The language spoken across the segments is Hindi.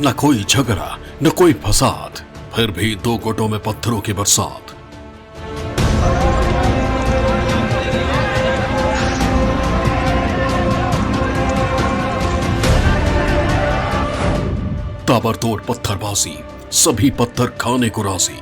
न कोई झगड़ा न कोई फसाद, फिर भी दो गुटों में पत्थरों की बरसात। ताबड़तोड़ पत्थरबाजी, सभी पत्थर खाने को राजी।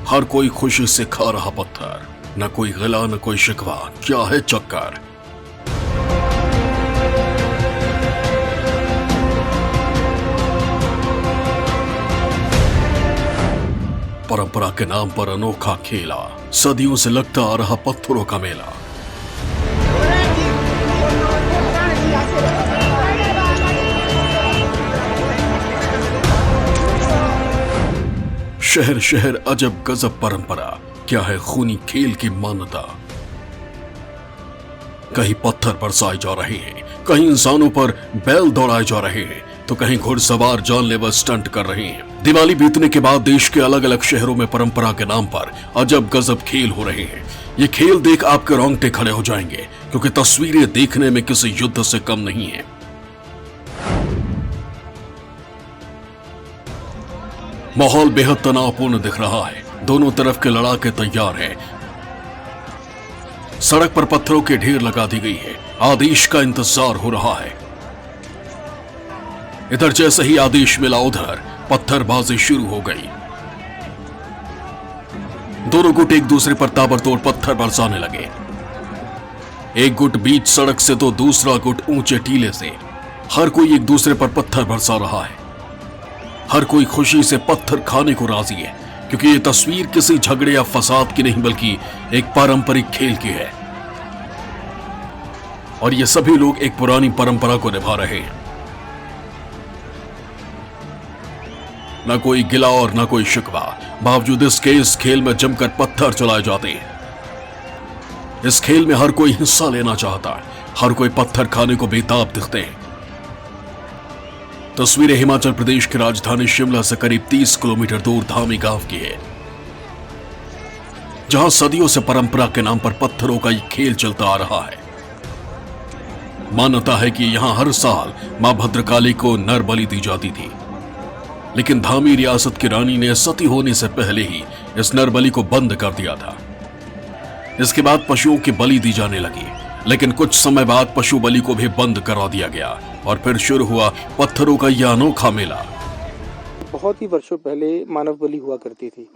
हर कोई खुशी से खा रहा पत्थर, न कोई गिला न कोई शिकवा, क्या है चक्कर। परंपरा के नाम पर अनोखा खेला, सदियों से लगता आ रहा पत्थरों का मेला। शहर शहर अजब गजब परंपरा, क्या है खूनी खेल की मान्यता। कहीं पत्थर बरसाए जा रहे हैं, कहीं इंसानों पर बैल दौड़ाए जा रहे हैं, तो कहीं घुड़सवार जानलेवा स्टंट कर रहे हैं। दिवाली बीतने के बाद देश के अलग अलग शहरों में परंपरा के नाम पर अजब गजब खेल हो रहे हैं। ये खेल देख आपके रोंगटे खड़े हो जाएंगे, क्योंकि तस्वीरें देखने में किसी युद्ध से कम नहीं है। माहौल बेहद तनावपूर्ण दिख रहा है, दोनों तरफ के लड़ाके तैयार हैं। सड़क पर पत्थरों के ढेर लगा दी गई है, आदेश का इंतजार हो रहा है। इधर जैसे ही आदेश मिला, उधर पत्थरबाजी शुरू हो गई। दोनों गुट एक दूसरे पर ताबड़तोड़ पत्थर बरसाने लगे। एक गुट बीच सड़क से तो दूसरा गुट ऊंचे टीले से। हर कोई एक दूसरे पर पत्थर बरसा रहा है। हर कोई खुशी से पत्थर खाने को राजी है, क्योंकि ये तस्वीर किसी झगड़े या फसाद की नहीं, बल्कि एक पारंपरिक खेल की है। और ये सभी लोग एक पुरानी परंपरा को निभा रहे हैं। न कोई गिला और न कोई शिकवा, बावजूद इसके इस खेल में जमकर पत्थर चलाए जाते हैं। इस खेल में हर कोई हिस्सा लेना चाहता है, हर कोई पत्थर खाने को बेताब दिखते हैं। तस्वीरें हिमाचल प्रदेश की राजधानी शिमला से करीब 30 किलोमीटर दूर धामी गांव की है, जहां सदियों से परंपरा के नाम पर पत्थरों का ये खेल चलता आ रहा है। मान्यता है कि यहां हर साल मां भद्रकाली को नर बलि दी जाती थी, लेकिन धामी रियासत की रानी ने सती होने से पहले ही इस नर बलि को बंद कर दिया था। इसके बाद पशुओं की बलि दी जाने लगी, लेकिन कुछ समय बाद पशु बलि को भी बंद करा दिया गया और फिर शुरू हुआ पत्थरों का यह अनोखा मेला। बहुत ही वर्षों पहले मानव बलि हुआ करती थी,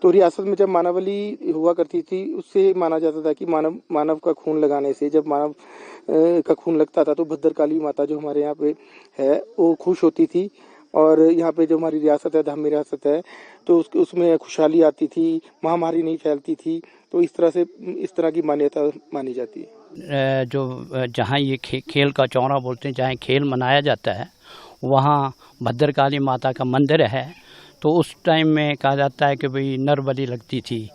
तो रियासत में जब मानव बलि हुआ करती थी, उससे माना जाता था कि मानव का खून लगाने से, जब मानव का खून लगता था तो भद्रकाली माता जो हमारे यहाँ पे है वो खुश होती थी। और यहाँ पे जो हमारी रियासत है, धामी रियासत है, तो उसमें खुशहाली आती थी, महामारी नहीं फैलती थी। तो इस तरह की मान्यता मानी जाती है। जो जहाँ ये खेल का चौरा बोलते हैं, जहाँ खेल मनाया जाता है, वहाँ भद्रकाली माता का मंदिर है। तो उस टाइम में कहा जाता है कि भाई नर बलि लगती थी।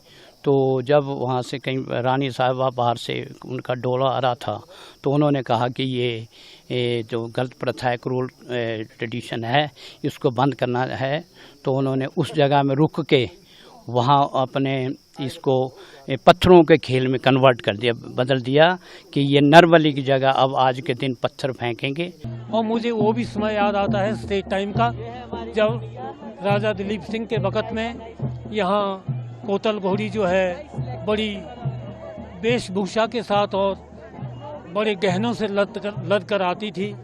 तो जब वहाँ से कहीं रानी साहिबा बाहर से उनका डोला आ रहा था, तो उन्होंने कहा कि ये जो गलत प्रथा है, क्रूर ट्रेडिशन है, इसको बंद करना है। तो उन्होंने उस जगह में रुक के वहाँ अपने इसको पत्थरों के खेल में कन्वर्ट कर दिया, बदल दिया कि ये नर बलि की जगह अब आज के दिन पत्थर फेंकेंगे। और मुझे वो भी समय याद आता है स्टेट टाइम का, जब राजा दिलीप सिंह के वक़्त में यहाँ कोतल घोड़ी जो है बड़ी वेशभूषा के साथ और बड़े गहनों से लद कर आती थी।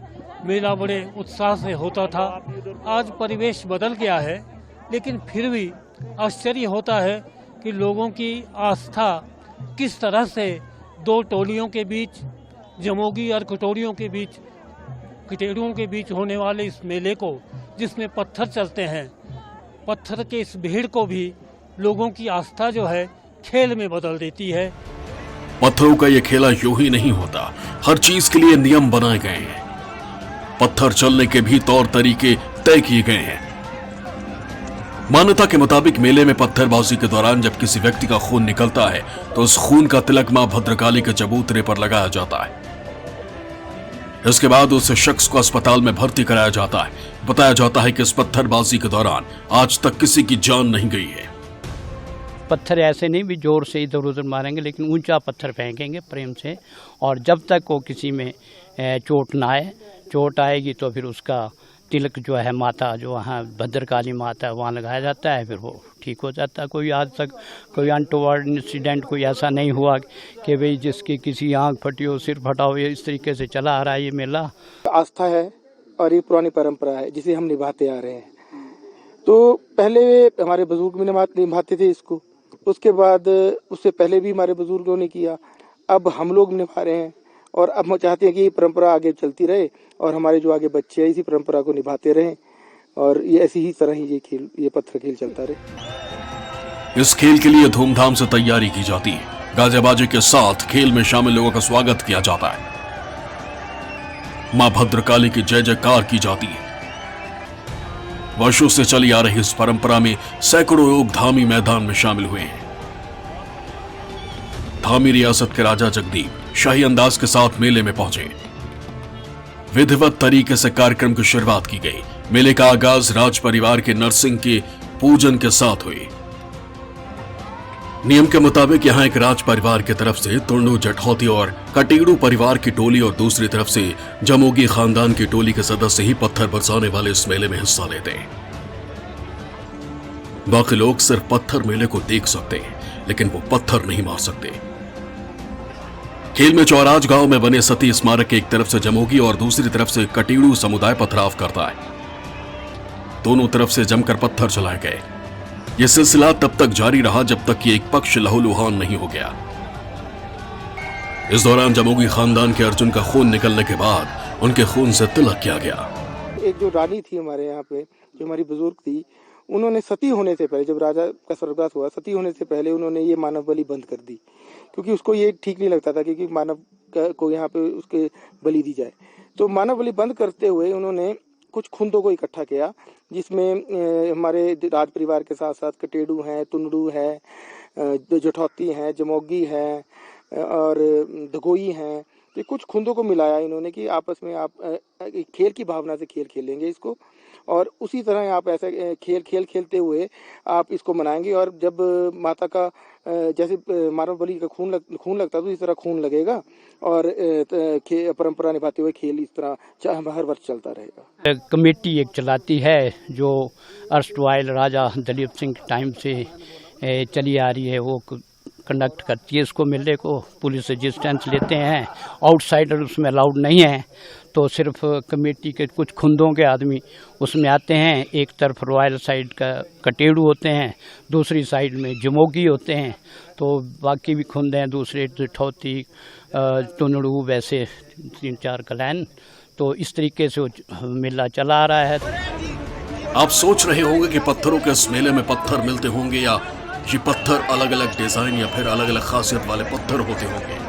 मेला बड़े उत्साह से होता था। आज परिवेश बदल गया है, लेकिन फिर भी आश्चर्य होता है कि लोगों की आस्था किस तरह से दो टोलियों के बीच, जमोगी और कटेरियों के बीच होने वाले इस मेले को, जिसमें पत्थर चलते हैं, पत्थर के इस भीड़ को भी लोगों की आस्था जो है खेल में बदल देती है। पत्थरों का ये खेला यूं ही नहीं होता, हर चीज के लिए नियम बनाए गए हैं। पत्थर चलने के भी तौर तरीके तय किए गए हैं। मान्यता के मुताबिक मेले में पत्थरबाजी के दौरान जब किसी व्यक्ति का खून निकलता है, तो उस खून का तिलक मां भद्रकाली के चबूतरे पर लगाया जाता है। इसके बाद उस शख्स को अस्पताल में भर्ती कराया जाता है। बताया जाता है कि इस पत्थरबाजी के दौरान आज तक किसी की जान नहीं गई है। पत्थर ऐसे नहीं भी जोर से इधर उधर मारेंगे, लेकिन ऊंचा पत्थर फेंकेंगे प्रेम से, और जब तक वो किसी में चोट ना आए। चोट आएगी तो फिर उसका तिलक जो है माता जो वहाँ भद्रकाली माता है वहाँ लगाया जाता है, फिर वो ठीक हो जाता है। कोई आज तक कोई अनटोवर्ड इंसिडेंट कोई ऐसा नहीं हुआ कि भाई जिसकी किसी आँख फटी हो, सिर फटा हो। इस तरीके से चला आ रहा है ये मेला। आस्था है और ये पुरानी परंपरा है जिसे हम निभाते आ रहे हैं। तो पहले हमारे बुजुर्ग भी निभाते थे इसको, उसके बाद उससे पहले भी हमारे बुजुर्गों ने किया, अब हम लोग निभा रहे हैं। और अब हम चाहते हैं कि ये परंपरा आगे चलती रहे और हमारे जो आगे बच्चे हैं इसी परंपरा को निभाते रहें, और ये ऐसी ही तरह ही ये पत्थर खेल चलता रहे। इस खेल के लिए धूमधाम से तैयारी की जाती है। गाजे बाजे के साथ खेल में शामिल लोगों का स्वागत किया जाता है। मां भद्रकाली की जय जयकार की जाती है। वर्षों से चली आ रही इस परंपरा में सैकड़ों लोग धामी मैदान में शामिल हुए हैं। धामी रियासत के राजा जगदीप शाही अंदाज के साथ मेले में पहुंचे। विधिवत तरीके से कार्यक्रम की शुरुआत की गई। मेले का आगाज राज परिवार के नरसिंह के पूजन के साथ हुई। नियम के मुताबिक यहां एक राज परिवार की तरफ से तुंडू जठौती और कटीड़ू परिवार की टोली और दूसरी तरफ से जमोगी खानदान की टोली के सदस्य ही पत्थर बरसाने वाले इस मेले में हिस्सा लेते हैं। बाकी लोग सिर्फ पत्थर मेले को देख सकते हैं, लेकिन वो पत्थर नहीं मार सकते। खेल में चौराज गांव में बने सती स्मारक के एक तरफ से जमोगी और दूसरी तरफ से कटीड़ू समुदाय पथराव करता है। दोनों तरफ से जमकर पत्थर चलाए गए। यह सिलसिला तब तक जारी रहा जब तक कि एक पक्ष लहूलुहान नहीं हो गया। इस दौरान जमोगी खानदान के अर्जुन का खून निकलने के बाद उनके खून से तिलक किया गया। एक जो रानी थी हमारे यहाँ पे, जो हमारी बुजुर्ग थी, उन्होंने सती होने से पहले, जब राजा का स्वर्गवास हुआ, सती होने से पहले उन्होंने ये मानव बलि बंद कर दी, क्योंकि उसको ये ठीक नहीं लगता था क्योंकि मानव को यहाँ पे उसके बलि दी जाए। तो मानव बलि बंद करते हुए उन्होंने कुछ खुंदों को इकट्ठा किया, जिसमें हमारे राज परिवार के साथ साथ कटेड़ू हैं, तुंडू है, जठौती हैं, जमोगी हैं और दगोई हैं। तो कुछ खुंदों को मिलाया इन्होंने कि आपस में आप खेल की भावना से खेल खेलेंगे इसको, और उसी तरह आप ऐसे खेल खेलते हुए आप इसको मनाएंगे। और जब माता का जैसे मानव बलि का खून लगता है तो इस तरह खून लगेगा, और परंपरा निभाते हुए खेल इस तरह हर वर्ष चलता रहेगा। कमेटी एक चलाती है जो अर्स्टवाइल राजा दलीप सिंह के टाइम से चली आ रही है, वो कंडक्ट करती है इसको। मेले को पुलिस रजिस्टेंस लेते हैं, आउटसाइडर उसमें अलाउड नहीं है, तो सिर्फ कमेटी के कुछ खुंदों के आदमी उसमें आते हैं। एक तरफ रॉयल साइड का कटेड़ू होते हैं, दूसरी साइड में जमोगी होते हैं, तो बाकी भी खुंद हैं दूसरे, जठौती, तुनड़ू, वैसे 3-4 कलैन। तो इस तरीके से मेला चला आ रहा है। आप सोच रहे होंगे कि पत्थरों के इस मेले में पत्थर मिलते होंगे, या ये पत्थर अलग अलग डिजाइन या फिर अलग अलग खासियत वाले पत्थर होते होंगे,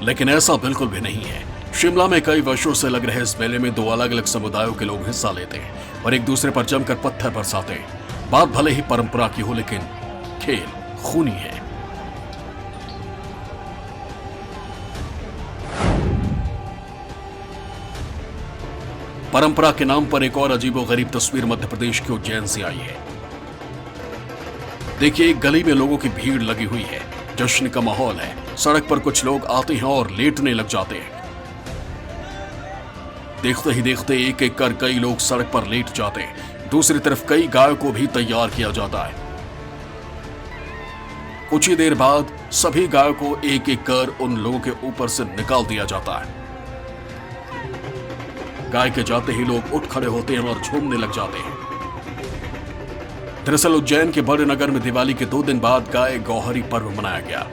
लेकिन ऐसा बिल्कुल भी नहीं है। शिमला में कई वर्षों से लग रहे इस मेले में 2 अलग अलग समुदायों के लोग हिस्सा लेते हैं और एक दूसरे पर जमकर पत्थर बरसाते हैं। बात भले ही परंपरा की हो, लेकिन खेल खूनी है। परंपरा के नाम पर एक और अजीबोगरीब तस्वीर मध्य प्रदेश के उज्जैन से आई है। देखिए, एक गली में लोगों की भीड़ लगी हुई है, जश्न का माहौल है। सड़क पर कुछ लोग आते हैं और लेटने लग जाते हैं। देखते ही देखते एक एक कर कई लोग सड़क पर लेट जाते हैं। दूसरी तरफ कई गायों को भी तैयार किया जाता है। कुछ ही देर बाद सभी गायों को एक एक कर उन लोगों के ऊपर से निकाल दिया जाता है। गाय के जाते ही लोग उठ खड़े होते हैं और झूमने लग जाते हैं। दरअसल उज्जैन के बड़े नगर में दिवाली के 2 दिन बाद गाय गौहरी पर्व मनाया गया।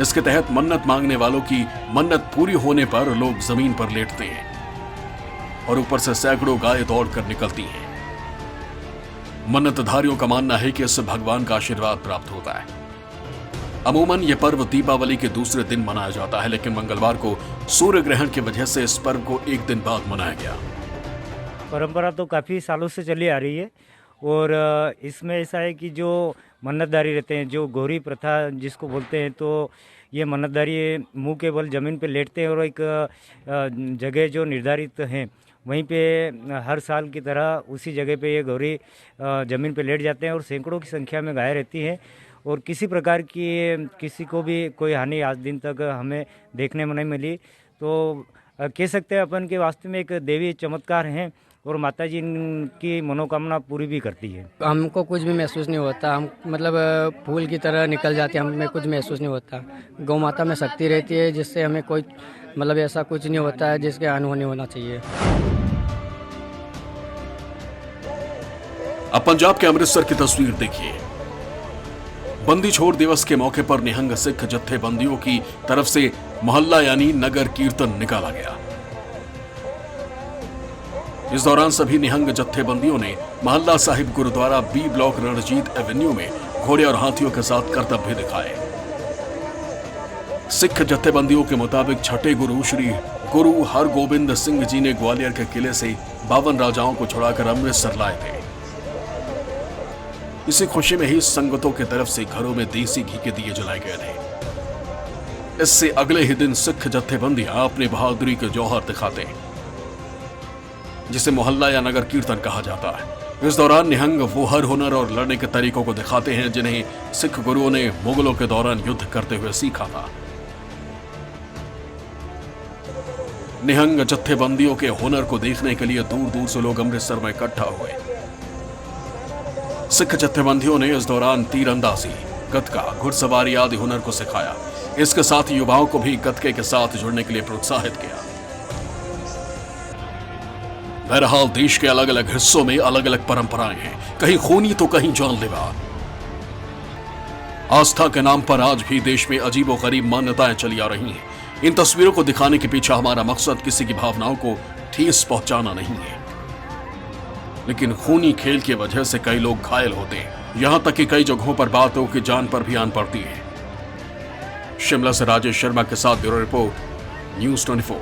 इसके तहत मन्नत मांगने वालों की मन्नत पूरी होने पर लोग जमीन पर लेटते हैं और ऊपर से सैकड़ों गाय दौड़कर निकलती हैं। मन्नतधारियों का मानना है कि इससे भगवान का आशीर्वाद प्राप्त होता है। अमूमन यह पर्व दीपावली के दूसरे दिन मनाया जाता है, लेकिन मंगलवार को सूर्य ग्रहण की वजह से इस पर्व को एक दिन बाद मनाया गया। परंपरा तो काफ़ी सालों से चली आ रही है, और इसमें ऐसा है कि जो मन्नतदारी रहते हैं, जो गौरी प्रथा जिसको बोलते हैं, तो ये मन्नतदारी मुंह के बल ज़मीन पे लेटते हैं और एक जगह जो निर्धारित हैं वहीं पे हर साल की तरह उसी जगह पे ये गौरी ज़मीन पे लेट जाते हैं और सैकड़ों की संख्या में गायें रहती हैं और किसी प्रकार की किसी को भी कोई हानि आज दिन तक हमें देखने में नहीं मिली। तो कह सकते हैं अपन के वास्तव में एक देवी चमत्कार हैं और माता जी की मनोकामना पूरी भी करती है। हमको कुछ भी महसूस नहीं होता, हम मतलब फूल की तरह निकल जाते हैं, हमें कुछ महसूस नहीं होता। गौ माता में शक्ति रहती है जिससे हमें कोई मतलब ऐसा कुछ नहीं होता है जिसके अनहोनी होना चाहिए। अब पंजाब के अमृतसर की तस्वीर देखिए। बंदी छोड़ दिवस के मौके पर निहंग सिख जत्थेबंदियों की तरफ से मोहल्ला यानी नगर कीर्तन निकाला गया। इस दौरान सभी निहंग जत्थेबंदियों ने Mohalla Sahib Gurudwara B block Ranjit Avenue में घोड़े और हाथियों के साथ करतब भी दिखाए। सिख जत्थेबंदियों के मुताबिक छठे गुरु श्री गुरु हरगोबिंद सिंह जी ने ग्वालियर के किले से 52 राजाओं को छुड़ाकर अमृतसर लाए थे। इसी खुशी में ही संगतों की तरफ से घरों में देसी घी के दिए जलाए गए थे। इससे अगले ही दिन सिख जत्थेबंदियां अपनी बहादुरी के जौहर दिखाते, जिसे मोहल्ला या नगर कीर्तन कहा जाता है। इस दौरान निहंग वो हर हुनर और लड़ने के तरीकों को दिखाते हैं जिन्हें सिख गुरुओं ने मुगलों के दौरान युद्ध करते हुए सीखा था। निहंग जत्थेबंदियों के हुनर को देखने के लिए दूर दूर से लोग अमृतसर में इकट्ठा हुए। सिख जत्थेबंदियों ने इस दौरान तीरंदाजी, गतका, घुड़सवारी आदि हुनर को सिखाया। इसके साथ युवाओं को भी गतके के साथ जुड़ने के लिए प्रोत्साहित किया। बहरहाल देश के अलग अलग हिस्सों में अलग अलग परंपराएं हैं, कहीं खूनी तो कहीं जानलेवा। आस्था के नाम पर आज भी देश में अजीबोगरीब मान्यताएं चली आ रही हैं। इन तस्वीरों को दिखाने के पीछे हमारा मकसद किसी की भावनाओं को ठेस पहुंचाना नहीं है, लेकिन खूनी खेल की वजह से कई लोग घायल होते हैं। यहां तक कि कई जगहों पर बातों की जान पर भी आन पड़ती है। शिमला से राजेश शर्मा के साथ ब्यूरो रिपोर्ट, न्यूज़ 24।